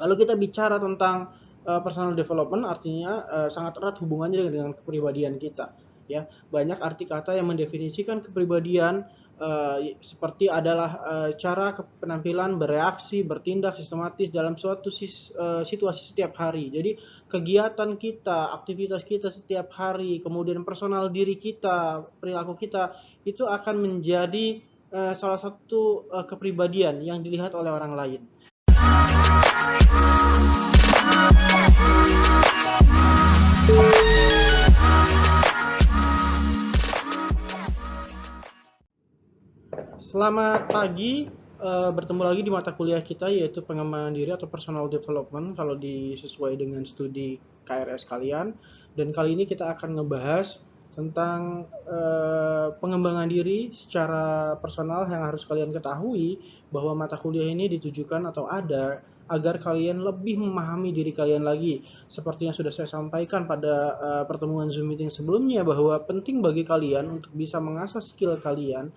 Kalau kita bicara tentang personal development, artinya sangat erat hubungannya dengan kepribadian kita. Ya, banyak arti kata yang mendefinisikan kepribadian seperti adalah cara penampilan bereaksi, bertindak sistematis dalam suatu situasi setiap hari. Jadi kegiatan kita, aktivitas kita setiap hari, kemudian personal diri kita, perilaku kita itu akan menjadi salah satu kepribadian yang dilihat oleh orang lain. Selamat pagi, bertemu lagi di mata kuliah kita yaitu pengembangan diri atau personal development kalau disesuai dengan studi KRS kalian. Dan kali ini kita akan ngebahas tentang pengembangan diri secara personal yang harus kalian ketahui bahwa mata kuliah ini ditujukan atau ada agar kalian lebih memahami diri kalian lagi. Seperti yang sudah saya sampaikan pada pertemuan Zoom meeting sebelumnya bahwa penting bagi kalian untuk bisa mengasah skill kalian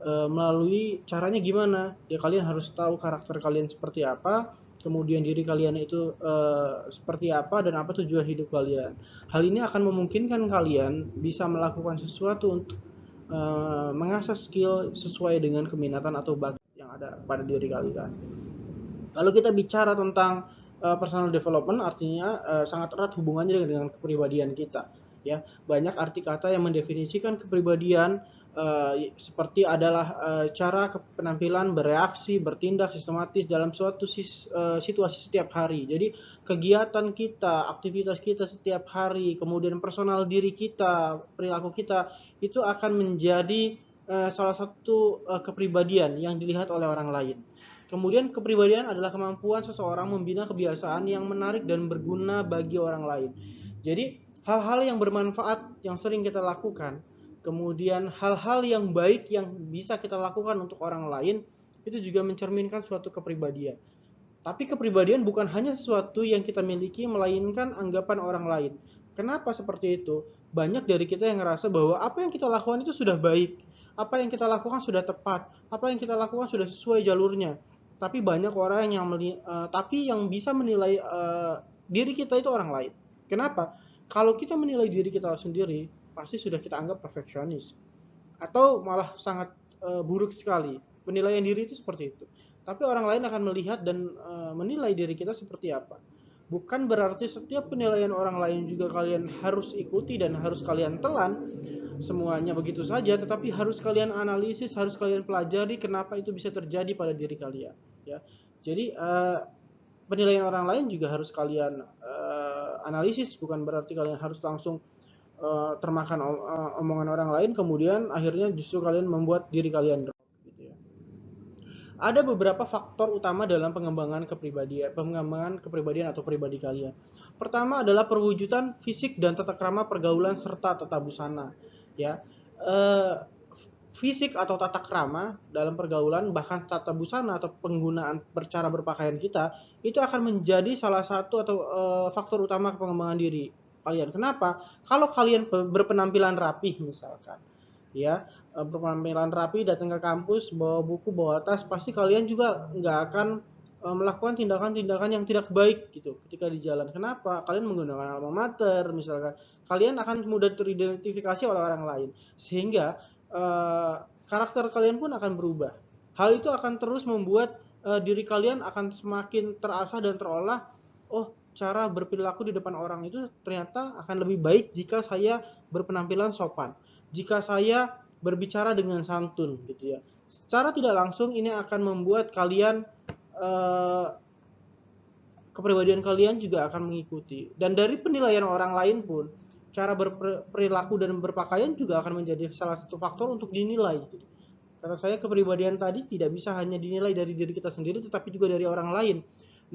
melalui caranya gimana ya, kalian harus tahu karakter kalian seperti apa, kemudian diri kalian itu seperti apa dan apa tujuan hidup kalian. Hal ini akan memungkinkan kalian bisa melakukan sesuatu untuk mengasah skill sesuai dengan keminatan atau bakat yang ada pada diri kalian. Kalau kita bicara tentang personal development, artinya sangat erat hubungannya dengan kepribadian kita. Ya, banyak arti kata yang mendefinisikan kepribadian seperti adalah cara penampilan bereaksi, bertindak sistematis dalam suatu situasi setiap hari. Jadi kegiatan kita, aktivitas kita setiap hari, kemudian personal diri kita, perilaku kita itu akan menjadi salah satu kepribadian yang dilihat oleh orang lain. Kemudian kepribadian adalah kemampuan seseorang membina kebiasaan yang menarik dan berguna bagi orang lain. Jadi hal-hal yang bermanfaat yang sering kita lakukan, kemudian hal-hal yang baik yang bisa kita lakukan untuk orang lain, itu juga mencerminkan suatu kepribadian. Tapi kepribadian bukan hanya sesuatu yang kita miliki, melainkan anggapan orang lain. Kenapa seperti itu? Banyak dari kita yang ngerasa bahwa apa yang kita lakukan itu sudah baik, apa yang kita lakukan sudah tepat, apa yang kita lakukan sudah sesuai jalurnya. Tapi banyak orang yang bisa menilai diri kita itu orang lain. Kenapa? Kalau kita menilai diri kita sendiri, pasti sudah kita anggap perfeksionis atau malah sangat buruk sekali. Penilaian diri itu seperti itu. Tapi orang lain akan melihat dan menilai diri kita seperti apa. Bukan berarti setiap penilaian orang lain juga kalian harus ikuti dan harus kalian telan semuanya begitu saja, tetapi harus kalian analisis, harus kalian pelajari kenapa itu bisa terjadi pada diri kalian. Ya, jadi penilaian orang lain juga harus kalian analisis, bukan berarti kalian harus langsung termakan omongan orang lain kemudian akhirnya justru kalian membuat diri kalian drop gitu ya. Ada beberapa faktor utama dalam pengembangan kepribadian atau pribadi kalian. Pertama adalah perwujudan fisik dan tata krama pergaulan serta tata busana. Ya, eh, fisik atau tata krama dalam pergaulan bahkan tata busana atau penggunaan cara berpakaian kita itu akan menjadi salah satu atau faktor utama pengembangan diri kalian. Kenapa? Kalau kalian berpenampilan rapih misalkan, ya berpenampilan rapi datang ke kampus bawa buku bawa tas, pasti kalian juga nggak akan melakukan tindakan-tindakan yang tidak baik gitu ketika di jalan. Kenapa? Kalian menggunakan alma mater misalkan, kalian akan mudah teridentifikasi oleh orang lain sehingga karakter kalian pun akan berubah. Hal itu akan terus membuat diri kalian akan semakin terasah dan terolah. Oh, cara berperilaku di depan orang itu ternyata akan lebih baik jika saya berpenampilan sopan, jika saya berbicara dengan santun gitu ya. Secara tidak langsung ini akan membuat kalian kepribadian kalian juga akan mengikuti. Dan dari penilaian orang lain pun, cara berperilaku dan berpakaian juga akan menjadi salah satu faktor untuk dinilai. Kata saya kepribadian tadi tidak bisa hanya dinilai dari diri kita sendiri, tetapi juga dari orang lain.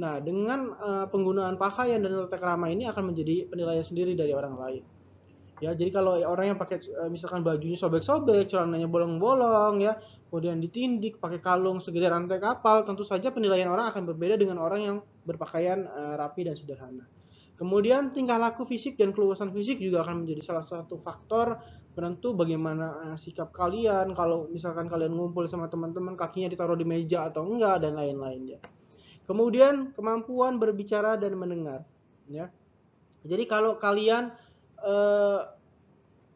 Nah, dengan penggunaan pakaian dan tata krama ini akan menjadi penilaian sendiri dari orang lain. Ya, jadi kalau orang yang pakai misalkan bajunya sobek-sobek, celananya bolong-bolong ya, kemudian ditindik pakai kalung segede rantai kapal, tentu saja penilaian orang akan berbeda dengan orang yang berpakaian rapi dan sederhana. Kemudian tingkah laku fisik dan keluasan fisik juga akan menjadi salah satu faktor penentu bagaimana sikap kalian kalau misalkan kalian ngumpul sama teman-teman kakinya ditaruh di meja atau enggak dan lain-lain ya. Kemudian kemampuan berbicara dan mendengar, ya. Jadi kalau kalian eh,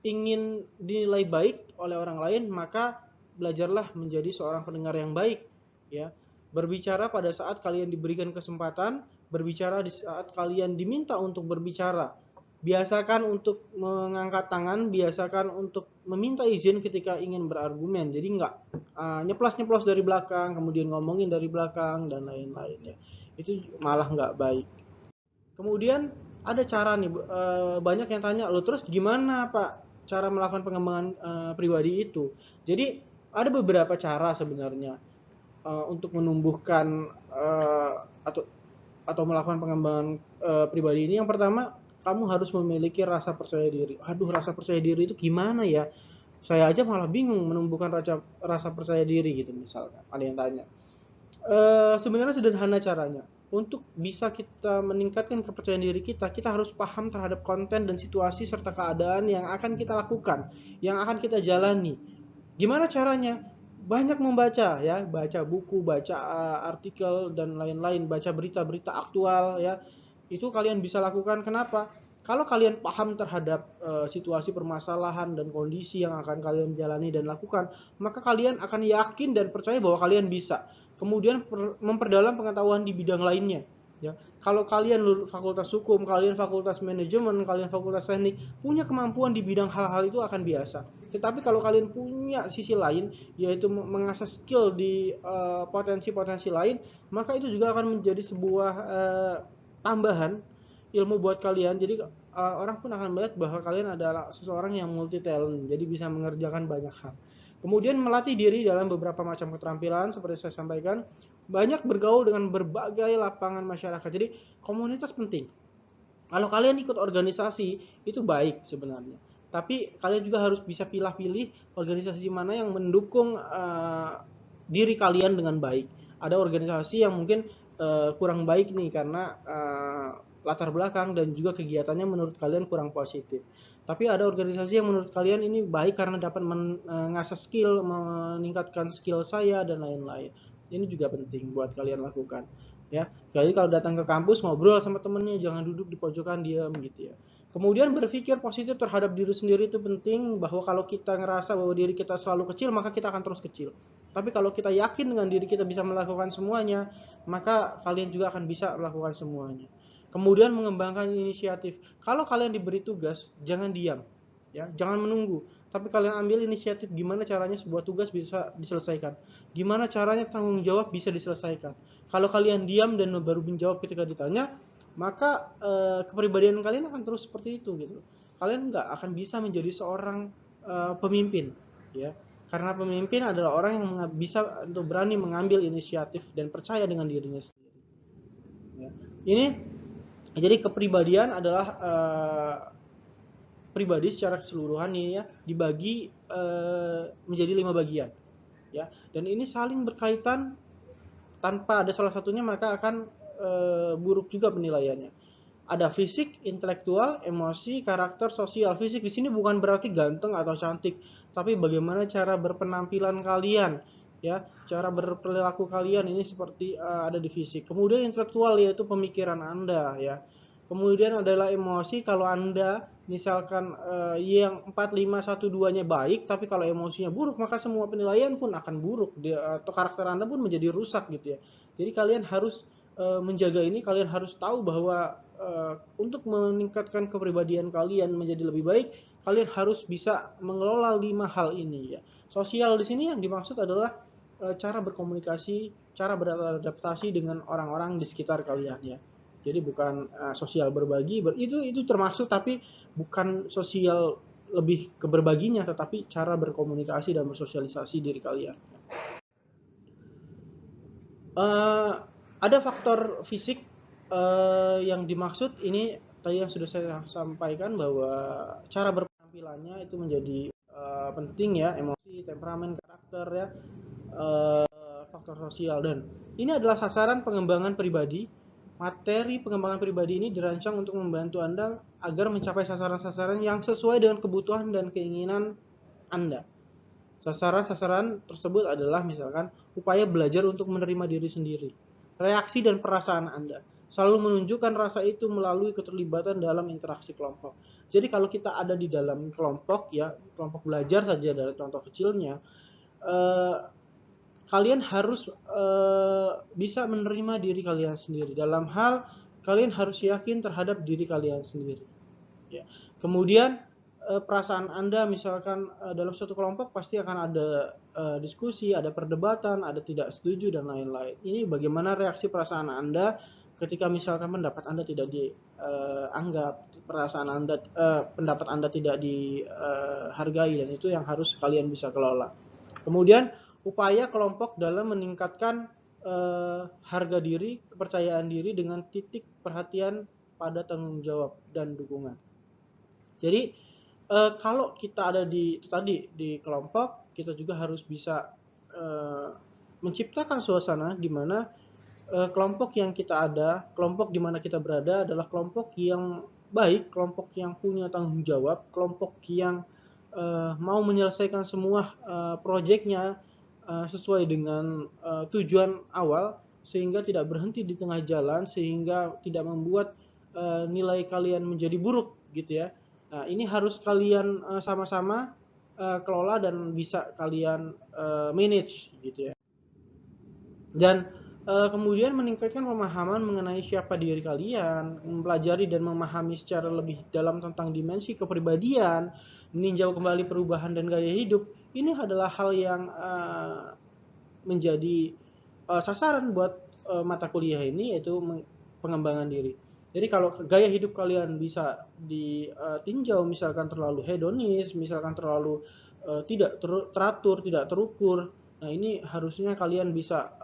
ingin dinilai baik oleh orang lain, maka belajarlah menjadi seorang pendengar yang baik, ya. Berbicara pada saat kalian diberikan kesempatan, berbicara di saat kalian diminta untuk berbicara. Biasakan untuk mengangkat tangan, biasakan untuk meminta izin ketika ingin berargumen. Jadi nggak nyeplos-nyeplos dari belakang, kemudian ngomongin dari belakang dan lain-lain, ya. Itu malah nggak baik. Kemudian ada cara nih, banyak yang tanya, lo terus gimana Pak cara melakukan pengembangan pribadi itu? Jadi ada beberapa cara sebenarnya untuk menumbuhkan atau melakukan pengembangan pribadi ini. Yang pertama, kamu harus memiliki rasa percaya diri. Aduh, rasa percaya diri itu gimana ya? Saya aja malah bingung menumbuhkan rasa percaya diri gitu, misalkan ada yang tanya. Sebenarnya sederhana caranya. Untuk bisa kita meningkatkan kepercayaan diri kita, kita harus paham terhadap konten dan situasi serta keadaan yang akan kita lakukan, yang akan kita jalani. Gimana caranya? Banyak membaca, ya, baca buku, baca artikel dan lain-lain, baca berita-berita aktual, ya. Itu kalian bisa lakukan. Kenapa? Kalau kalian paham terhadap situasi permasalahan dan kondisi yang akan kalian jalani dan lakukan, maka kalian akan yakin dan percaya bahwa kalian bisa. Kemudian memperdalam pengetahuan di bidang lainnya, ya. Kalau kalian fakultas hukum, kalian fakultas manajemen, kalian fakultas teknik, punya kemampuan di bidang hal-hal itu akan biasa. Tetapi kalau kalian punya sisi lain, yaitu mengasah skill di potensi-potensi lain, maka itu juga akan menjadi sebuah tambahan ilmu buat kalian. Jadi orang pun akan melihat bahwa kalian adalah seseorang yang multi talent, jadi bisa mengerjakan banyak hal. Kemudian melatih diri dalam beberapa macam keterampilan seperti saya sampaikan, banyak bergaul dengan berbagai lapangan masyarakat. Jadi komunitas penting. Kalau kalian ikut organisasi itu baik sebenarnya. Tapi kalian juga harus bisa pilih-pilih organisasi mana yang mendukung diri kalian dengan baik. Ada organisasi yang mungkin kurang baik nih karena latar belakang dan juga kegiatannya menurut kalian kurang positif. Tapi ada organisasi yang menurut kalian ini baik karena dapat mengasah skill, meningkatkan skill saya dan lain-lain. Ini juga penting buat kalian lakukan, ya. Jadi kalau datang ke kampus ngobrol sama temennya, jangan duduk di pojokan diam gitu, ya. Kemudian berpikir positif terhadap diri sendiri itu penting, bahwa kalau kita ngerasa bahwa diri kita selalu kecil, maka kita akan terus kecil. Tapi kalau kita yakin dengan diri kita bisa melakukan semuanya, maka kalian juga akan bisa melakukan semuanya. Kemudian mengembangkan inisiatif. Kalau kalian diberi tugas, jangan diam, ya, jangan menunggu. Tapi kalian ambil inisiatif gimana caranya sebuah tugas bisa diselesaikan. Gimana caranya tanggung jawab bisa diselesaikan. Kalau kalian diam dan baru menjawab ketika ditanya, maka kepribadian kalian akan terus seperti itu gitu. Kalian nggak akan bisa menjadi seorang pemimpin, ya. Karena pemimpin adalah orang yang bisa untuk berani mengambil inisiatif dan percaya dengan dirinya sendiri, ya. Ini jadi kepribadian adalah pribadi secara keseluruhan ini, ya, dibagi menjadi 5 bagian, ya. Dan ini saling berkaitan, tanpa ada salah satunya maka akan buruk juga penilaiannya. Ada fisik, intelektual, emosi, karakter, sosial. Fisik di sini bukan berarti ganteng atau cantik, tapi bagaimana cara berpenampilan kalian, ya, cara berperilaku kalian ini seperti ada di fisik. Kemudian intelektual yaitu pemikiran Anda, ya. Kemudian adalah emosi, kalau Anda misalkan yang 4, 5, 1, 2-nya baik, tapi kalau emosinya buruk, maka semua penilaian pun akan buruk, atau karakter Anda pun menjadi rusak gitu, ya. Jadi kalian harus menjaga ini, kalian harus tahu bahwa untuk meningkatkan kepribadian kalian menjadi lebih baik, kalian harus bisa mengelola 5 hal ini, ya. Sosial di sini yang dimaksud adalah cara berkomunikasi, cara beradaptasi dengan orang-orang di sekitar kalian, ya. Jadi bukan sosial berbagi, itu termasuk, tapi bukan sosial lebih ke berbaginya, tetapi cara berkomunikasi dan bersosialisasi diri kalian. Ada faktor fisik yang dimaksud ini tadi yang sudah saya sampaikan, bahwa cara berpenampilannya itu menjadi penting, ya, emosi, temperamen, karakter, ya, faktor sosial. Dan ini adalah sasaran pengembangan pribadi. Materi pengembangan pribadi ini dirancang untuk membantu Anda agar mencapai sasaran-sasaran yang sesuai dengan kebutuhan dan keinginan Anda. Sasaran-sasaran tersebut adalah misalkan upaya belajar untuk menerima diri sendiri, reaksi dan perasaan Anda. Selalu menunjukkan rasa itu melalui keterlibatan dalam interaksi kelompok. Jadi kalau kita ada di dalam kelompok ya, kelompok belajar saja dari contoh kecilnya, eh, kalian harus bisa menerima diri kalian sendiri. Dalam hal kalian harus yakin terhadap diri kalian sendiri. Ya. Kemudian perasaan Anda misalkan dalam suatu kelompok pasti akan ada diskusi, ada perdebatan, ada tidak setuju dan lain-lain. Ini bagaimana reaksi perasaan Anda ketika misalkan pendapat Anda tidak dianggap, perasaan Anda pendapat Anda tidak dihargai, dan itu yang harus kalian bisa kelola. Kemudian upaya kelompok dalam meningkatkan harga diri, kepercayaan diri dengan titik perhatian pada tanggung jawab dan dukungan. Jadi kalau kita ada di itu tadi di kelompok, kita juga harus bisa menciptakan suasana di mana kelompok yang kita ada, kelompok di mana kita berada adalah kelompok yang baik, kelompok yang punya tanggung jawab, kelompok yang mau menyelesaikan semua proyeknya sesuai dengan tujuan awal, sehingga tidak berhenti di tengah jalan, sehingga tidak membuat nilai kalian menjadi buruk gitu ya. Nah, ini harus kalian sama-sama kelola dan bisa kalian manage gitu ya. Dan kemudian meningkatkan pemahaman mengenai siapa diri kalian, mempelajari dan memahami secara lebih dalam tentang dimensi kepribadian, meninjau kembali perubahan dan gaya hidup. Ini adalah hal yang menjadi sasaran buat mata kuliah ini, yaitu pengembangan diri. Jadi kalau gaya hidup kalian bisa ditinjau, misalkan terlalu hedonis, misalkan terlalu tidak teratur, tidak terukur, nah ini harusnya kalian bisa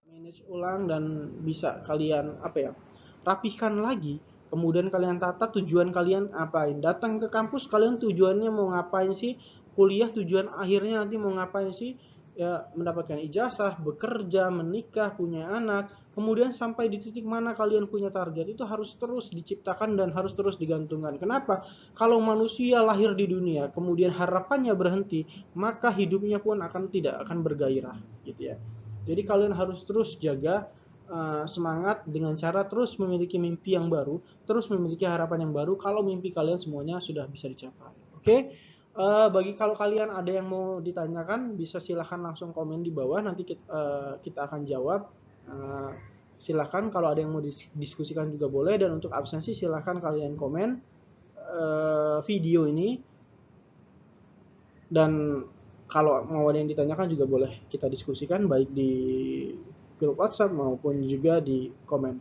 manage ulang dan bisa kalian rapihkan lagi. Kemudian kalian tata tujuan kalian apain. Datang ke kampus kalian tujuannya mau ngapain sih? Kuliah tujuan akhirnya nanti mau ngapain sih? Ya, mendapatkan ijazah, bekerja, menikah, punya anak. Kemudian sampai di titik mana kalian punya target, itu harus terus diciptakan dan harus terus digantungkan. Kenapa? Kalau manusia lahir di dunia kemudian harapannya berhenti, maka hidupnya pun tidak akan bergairah gitu ya. Jadi kalian harus terus jaga semangat dengan cara terus memiliki mimpi yang baru, terus memiliki harapan yang baru kalau mimpi kalian semuanya sudah bisa dicapai. Oke? Bagi kalau kalian ada yang mau ditanyakan, bisa silahkan langsung komen di bawah, nanti kita akan jawab. Silahkan kalau ada yang mau diskusikan juga boleh, dan untuk absensi silahkan kalian komen video ini, dan kalau mau ada yang ditanyakan juga boleh kita diskusikan baik di grup WhatsApp maupun juga di komen.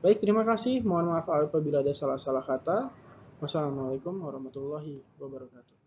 Baik, terima kasih. Mohon maaf apabila ada salah-salah kata. Wassalamualaikum warahmatullahi wabarakatuh.